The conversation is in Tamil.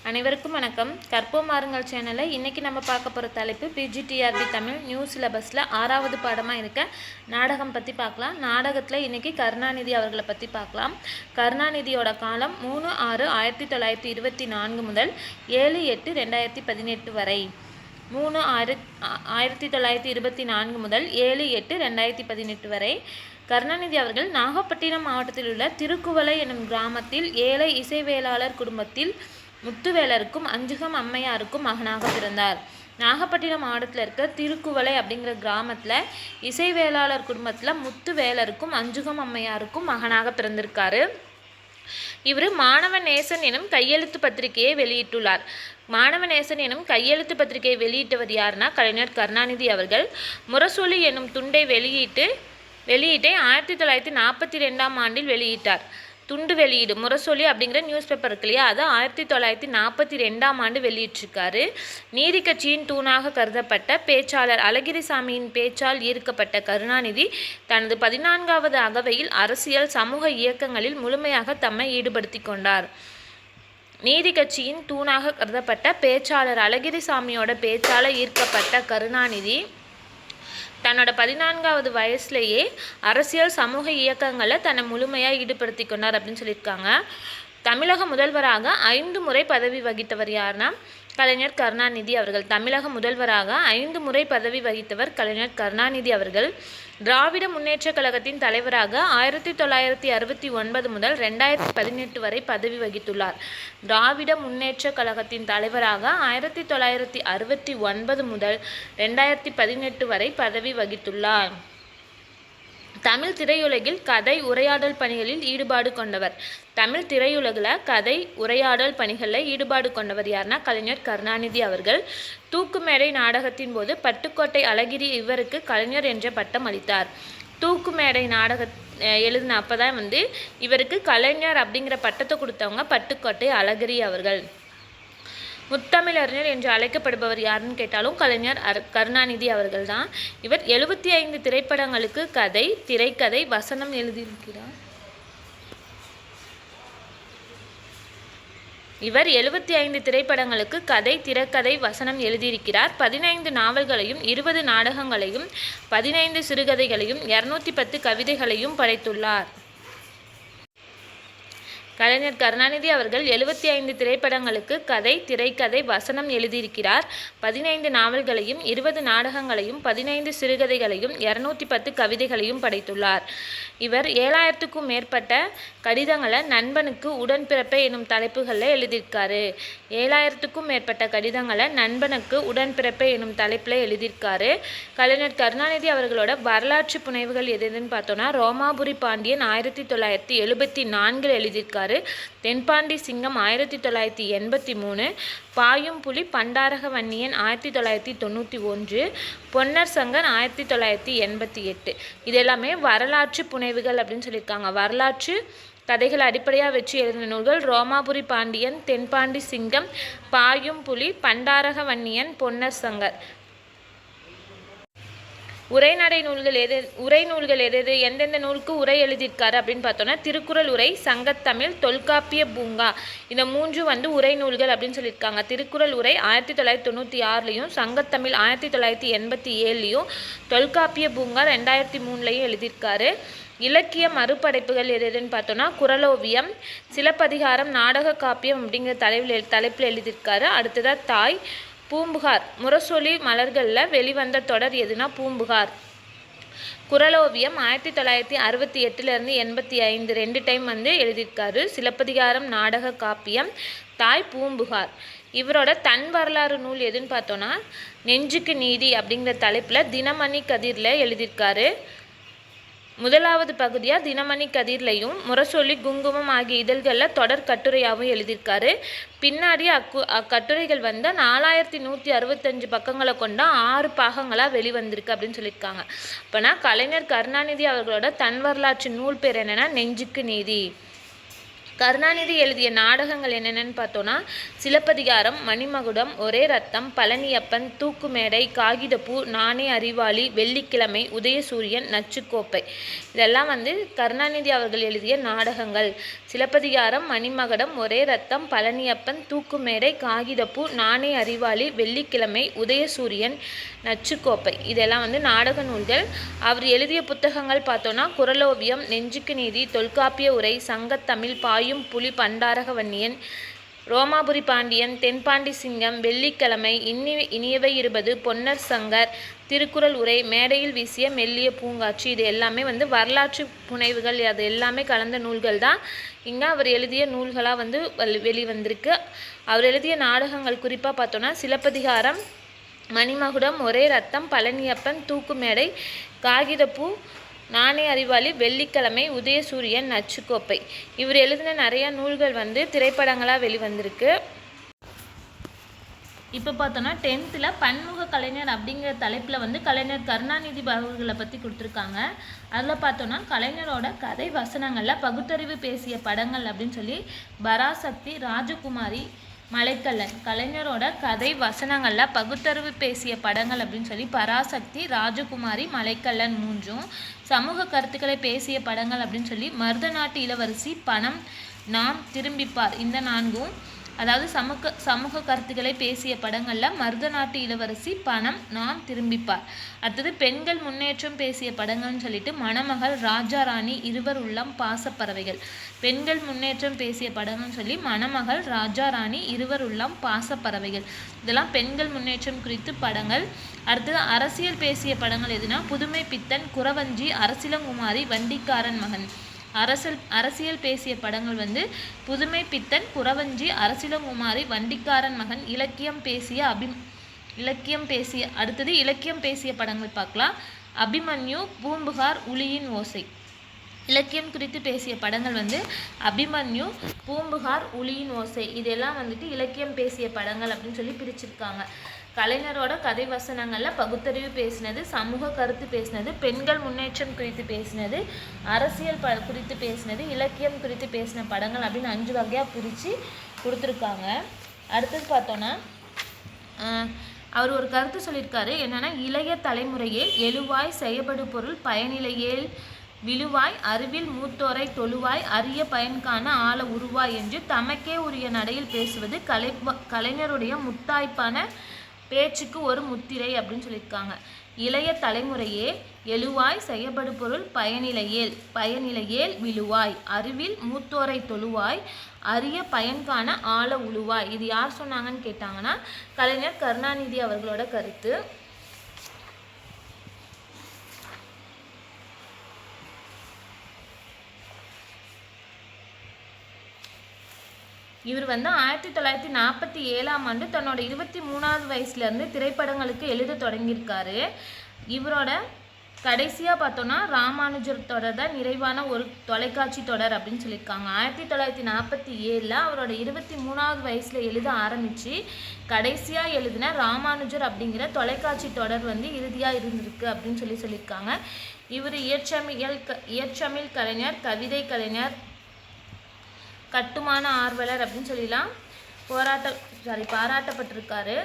அனைவருக்கும் வணக்கம். கற்போம் மாறுங்கள் சேனலில் இன்றைக்கி நம்ம பார்க்க போகிற தலைப்பு பிஜிடிஆர்பி தமிழ் நியூ சிலபஸில் 6வது பாடமாக இருக்க நாடகம் பற்றி பார்க்கலாம். நாடகத்தில் இன்றைக்கி கருணாநிதி அவர்களை பற்றி பார்க்கலாம். கருணாநிதியோட காலம் 3/6/1924 முதல் 7/8/2018 வரை. 3/6/1924 முதல் 7/8/2018 வரை. கருணாநிதி அவர்கள் நாகப்பட்டினம் மாவட்டத்தில் உள்ள திருக்குவளை எனும் கிராமத்தில் ஏழை இசைவேளாளர் குடும்பத்தில் முத்துவேலருக்கும் அஞ்சுகம் அம்மையாருக்கும் மகனாக பிறந்தார். நாகப்பட்டினம் மாவட்டத்தில் இருக்க திருக்குவளை அப்படிங்கிற கிராமத்தில் இசைவேளாளர் குடும்பத்தில் முத்துவேலருக்கும் அஞ்சுகம் அம்மையாருக்கும் மகனாக பிறந்திருக்காரு. இவர் மாணவநேசன் எனும் கையெழுத்து பத்திரிகையை வெளியிட்டுள்ளார். மாணவநேசன் எனும் கையெழுத்து பத்திரிகையை வெளியிட்டவர் யாருன்னா கலைஞர் கருணாநிதி அவர்கள். முரசொலி எனும் துண்டை வெளியீட்டை 1942ஆம் ஆண்டில் வெளியிட்டார். துண்டு வெளியீடு முரசொலி அப்படிங்கிற நியூஸ் பேப்பர் இருக்கு இல்லையா, அதை 1942ஆம் ஆண்டு வெளியிட்டிருக்காரு. நீதி கட்சியின் தூணாக கருதப்பட்ட பேச்சாளர் அழகிரிசாமியின் பேச்சால் ஈர்க்கப்பட்ட கருணாநிதி தனது 14வது அகவையில் அரசியல் சமூக இயக்கங்களில் முழுமையாக தம்மை ஈடுபடுத்தி கொண்டார். நீதி கட்சியின் தூணாக கருதப்பட்ட பேச்சாளர் அழகிரிசாமியோட பேச்சால் ஈர்க்கப்பட்ட கருணாநிதி தன்னோட 14வது வயசுலேயே அரசியல் சமூக இயக்கங்களை தன்னை முழுமையாக ஈடுபடுத்தி கொண்டார் அப்படின்னு சொல்லியிருக்காங்க. தமிழக முதல்வராக 5 முறை பதவி வகித்தவர் யாருன்னா கலைஞர் கருணாநிதி அவர்கள். தமிழக முதல்வராக 5 முறை பதவி வகித்தவர் கலைஞர் கருணாநிதி அவர்கள். திராவிட முன்னேற்ற கழகத்தின் தலைவராக 1969 முதல் 2018 வரை பதவி வகித்துள்ளார். திராவிட முன்னேற்ற கழகத்தின் தலைவராக 1969 முதல் 2018 வரை பதவி வகித்துள்ளார். தமிழ் திரையுலகில் கதை உரையாடல் பணிகளில் ஈடுபாடு கொண்டவர். தமிழ் திரையுலகில் கதை உரையாடல் பணிகளில் ஈடுபாடு கொண்டவர் யாருன்னா கலைஞர் கருணாநிதி அவர்கள். தூக்குமேடை நாடகத்தின் போது பட்டுக்கோட்டை அழகிரி இவருக்கு கலைஞர் என்ற பட்டம் அளித்தார். தூக்குமேடை எழுதின அப்போ தான் இவருக்கு கலைஞர் அப்படிங்கிற பட்டத்தை கொடுத்தவங்க பட்டுக்கோட்டை அழகிரி அவர்கள். முத்தமிழறிஞர் என்று அழைக்கப்படுபவர் யாருன்னு கேட்டாலும் கலைஞர் கருணாநிதி அவர்கள் தான். இவர் 75 திரைப்படங்களுக்கு கதை, திரைக்கதை, வசனம் எழுதியிருக்கிறார். இவர் 75 திரைப்படங்களுக்கு கதை, திரைக்கதை, வசனம் எழுதியிருக்கிறார். 15 நாவல்களையும் 20 நாடகங்களையும் 15 சிறுகதைகளையும் 210 கவிதைகளையும் படைத்துள்ளார். கலைஞர் கருணாநிதி அவர்கள் 75 திரைப்படங்களுக்கு கதை, திரைக்கதை, வசனம் எழுதியிருக்கிறார். 15 நாவல்களையும் 20 நாடகங்களையும் 15 சிறுகதைகளையும் 210 கவிதைகளையும் படைத்துள்ளார். இவர் 7000க்கும் மேற்பட்ட கடிதங்களை நண்பனுக்கு உடன்பிறப்பை எனும் தலைப்புகளில் எழுதியிருக்காரு. 7000க்கும் மேற்பட்ட கடிதங்களை நண்பனுக்கு உடன்பிறப்பை எனும் தலைப்பில் எழுதியிருக்காரு. கலைஞர் கருணாநிதி அவர்களோட வரலாற்று புனைவுகள் எதுன்னு பார்த்தோன்னா ரோமாபுரி பாண்டியன் 1974 எழுதியிருக்காரு. தென்பாண்டி சிங்கம் 1983, பாயும் புலி பண்டாரக வன்னியன் 1991, பொன்னர் சங்கன் 1988. இது எல்லாமே வரலாற்று புனைவுகள் அப்படின்னு சொல்லியிருக்காங்க. வரலாற்று கதைகளை அடிப்படையாக வச்சு எழுதின நூல்கள் ரோமாபுரி பாண்டியன், தென்பாண்டி சிங்கம், பாயும் புலி, பண்டாரக வன்னியன், பொன்னர் சங்கர். உரைநடை நூல்கள் எது எந்தெந்த நூலுக்கு உரை எழுதியிருக்காரு அப்படின்னு பார்த்தோன்னா திருக்குறள் உரை, சங்கத்தமிழ், தொல்காப்பிய பூங்கா. இந்த 3 உரை நூல்கள் அப்படின்னு சொல்லியிருக்காங்க. திருக்குறள் உரை 1996லையும், சங்கத்தமிழ் 1987லையும், தொல்காப்பிய பூங்கா 2003லையும் எழுதியிருக்காரு. இலக்கிய மறுபடைப்புகள் எதுன்னு பார்த்தோன்னா குறளோவியம், சிலப்பதிகாரம், நாடக காப்பியம் அப்படிங்கிற தலைப்பில் எழுதியிருக்காரு. அடுத்ததாக தாய், பூம்புகார். முரசொலி மலர்களில் வெளிவந்த தொடர் எதுனா பூம்புகார். குறளோவியம் 1968லேருந்து 85 2 டைம் எழுதியிருக்காரு. சிலப்பதிகாரம், நாடக காப்பியம், தாய், பூம்புகார். இவரோட தன் வரலாறு நூல் எதுன்னு பார்த்தோன்னா நெஞ்சுக்கு நீதி அப்படிங்கிற தலைப்பில் தினமணி கதிரில் எழுதியிருக்காரு. முதலாவது பகுதியாக தினமணி கதிர்லையும் முரசொலி, குங்குமம் ஆகிய இதழ்களில் தொடர் கட்டுரையாகவும் எழுதியிருக்காரு. பின்னாடி அக்கட்டுரைகள் 4165 பக்கங்களை கொண்ட 6 பாகங்களாக வெளிவந்திருக்கு அப்படின்னு சொல்லியிருக்காங்க. அப்போனா கலைஞர் கருணாநிதி அவர்களோட தன் வரலாற்று நூல் பேர் என்னென்னா நெஞ்சுக்கு நீதி. கருணாநிதி எழுதிய நாடகங்கள் என்னென்னு பார்த்தோன்னா சிலப்பதிகாரம், மணிமகுடம், ஒரே ரத்தம், பழனியப்பன், தூக்குமேடை, காகிதப்பூ, நானே அறிவாளி, வெள்ளிக்கிழமை, உதயசூரியன், நச்சுக்கோப்பை. இதெல்லாம் கருணாநிதி அவர்கள் எழுதிய நாடகங்கள். சிலப்பதிகாரம், மணிமகுடம், ஒரே ரத்தம், பழனியப்பன், தூக்குமேடை, காகிதப்பூ, நானே அறிவாளி, வெள்ளிக்கிழமை, உதயசூரியன், நச்சுக்கோப்பை. இதெல்லாம் நாடக நூல்கள். அவர் எழுதிய புத்தகங்கள் பார்த்தோன்னா குறளோவியம், நெஞ்சுக்கு நீதி, தொல்காப்பிய உரை, சங்கத்தமிழ், பாயும் புலி, பண்டாரக வன்னியன், ரோமாபுரி பாண்டியன், தென்பாண்டி சிங்கம், வெள்ளிக்கிழமை, இனியவை 20, பொன்னர் சங்கர், திருக்குறள் உரை, மேடையில் வீசிய மெல்லிய பூங்காட்சி. இது எல்லாமே வரலாற்று புனைவுகள். அது எல்லாமே கலந்த நூல்கள் தான் இங்கே அவர் எழுதிய நூல்களாக வெளிவந்திருக்கு. அவர் எழுதிய நாடகங்கள் குறிப்பாக பார்த்தோன்னா சிலப்பதிகாரம், மணிமகுடம், ஒரே ரத்தம், பழனியப்பன், தூக்குமேடை, காகிதப்பூ, நானே அறிவாளி, வெள்ளிக்கிழமை, உதயசூரியன், நச்சுக்கோப்பை. இவர் எழுதின நிறையா நூல்கள் திரைப்படங்களாக வெளிவந்திருக்கு. இப்போ பார்த்தோன்னா 10th பன்முக கலைஞர் அப்படிங்கிற தலைப்பில் கலைஞர் கருணாநிதி அவர்களை பற்றி கொடுத்துருக்காங்க. அதில் பார்த்தோன்னா கலைஞரோட கதை வசனங்களில் பகுத்தறிவு பேசிய படங்கள் அப்படின்னு சொல்லி பராசக்தி, ராஜகுமாரி, மலைக்கல்லன். கலைஞரோட கதை வசனங்களில் பகுத்தறிவு பேசிய படங்கள் அப்படின்னு சொல்லி பராசக்தி, ராஜகுமாரி, மலைக்கல்லன் 3. சமூக கருத்துக்களை பேசிய படங்கள் அப்படின்னு சொல்லி மருதநாட்டு இளவரசி, பணம், நாம் திரும்பிப்பார். இந்த 4. அதாவது சமூக கருத்துக்களை பேசிய படங்களில் மருதநாட்டு இளவரசி, பணம், நாம் திரும்பிப்பார். அடுத்தது பெண்கள் முன்னேற்றம் பேசிய படங்கள்னு சொல்லிட்டு மணமகள், ராஜாராணி, இருவர் உள்ளம், பாசப்பறவைகள். பெண்கள் முன்னேற்றம் பேசிய படங்கள்னு சொல்லி மணமகள், ராஜாராணி, இருவர் உள்ளம், பாசப்பறவைகள். இதெல்லாம் பெண்கள் முன்னேற்றம் குறித்து படங்கள். அடுத்தது அரசியல் பேசிய படங்கள் எதுனா புதுமை பித்தன், குறவஞ்சி, அரசிலங்குமாரி, வண்டிக்காரன் மகன். அரசியல் பேசிய படங்கள் புதுமை பித்தன், குறவஞ்சி, அரசிலங்குமாரி, வண்டிக்காரன் மகன். இலக்கியம் பேசிய அடுத்தது இலக்கியம் பேசிய படங்கள் பார்க்கலாம். அபிமன்யு, பூம்புகார், உளியின் ஓசை. இலக்கியம் குறித்து பேசிய படங்கள் அபிமன்யு, பூம்புகார், உளியின் ஓசை. இதெல்லாம் இலக்கியம் பேசிய படங்கள் அப்படின்னு சொல்லி பிரிச்சிருக்காங்க. கலைஞரோட கதை வசனங்களில் பகுத்தறிவு பேசினது, சமூக கருத்து பேசினது, பெண்கள் முன்னேற்றம் குறித்து பேசினது, அரசியல் குறித்து பேசினது, இலக்கியம் குறித்து பேசின படங்கள் அப்படின்னு 5 வகையாக பிரித்து கொடுத்துருக்காங்க. அடுத்தது பார்த்தோன்னா அவர் ஒரு கருத்து சொல்லியிருக்காரு. என்னென்னா இளைய தலைமுறையே எழுவாய் செயபடு பொருள் பயனிலையேல் விழுவாய் அறிவில் மூத்தோரை தொழுவாய் அரிய பயன்காண ஆள உருவாய் என்று தமக்கே உரிய நடையில் பேசுவது கலைஞருடைய முத்தாய்ப்பான பேச்சுக்கு ஒரு முத்திரை அப்படின்னு சொல்லியிருக்காங்க. இளைய தலைமுறையே எழுவாய் செயபடு பொருள் பயனிலையேல் விழுவாய் அறிவில் மூத்தோரை தொழுவாய் அரிய பயன்காண ஆள உழுவாய். இது யார் சொன்னாங்கன்னு கேட்டாங்கன்னா கலைஞர் கருணாநிதி அவர்களோட கருத்து. இவர் 1947ஆம் ஆண்டு தன்னோட 23வது வயசுலேருந்து திரைப்படங்களுக்கு எழுத தொடங்கியிருக்காரு. இவரோட கடைசியாக பார்த்தோன்னா ராமானுஜர் தொடர் தான் நிறைவான ஒரு தொலைக்காட்சி தொடர் அப்படின்னு சொல்லியிருக்காங்க. 1947 அவரோட 23வது வயசில் எழுத ஆரம்பித்து கடைசியாக எழுதின ராமானுஜர் அப்படிங்கிற தொலைக்காட்சி தொடர் இறுதியாக இருந்திருக்கு அப்படின்னு சொல்லியிருக்காங்க. இவர் இயற்றமிழ் கலைஞர், கவிதை கலைஞர், கட்டுமான ஆர்வலர் அப்படின்னு சொல்லிலாம் பாராட்டப்பட்டிருக்காரு.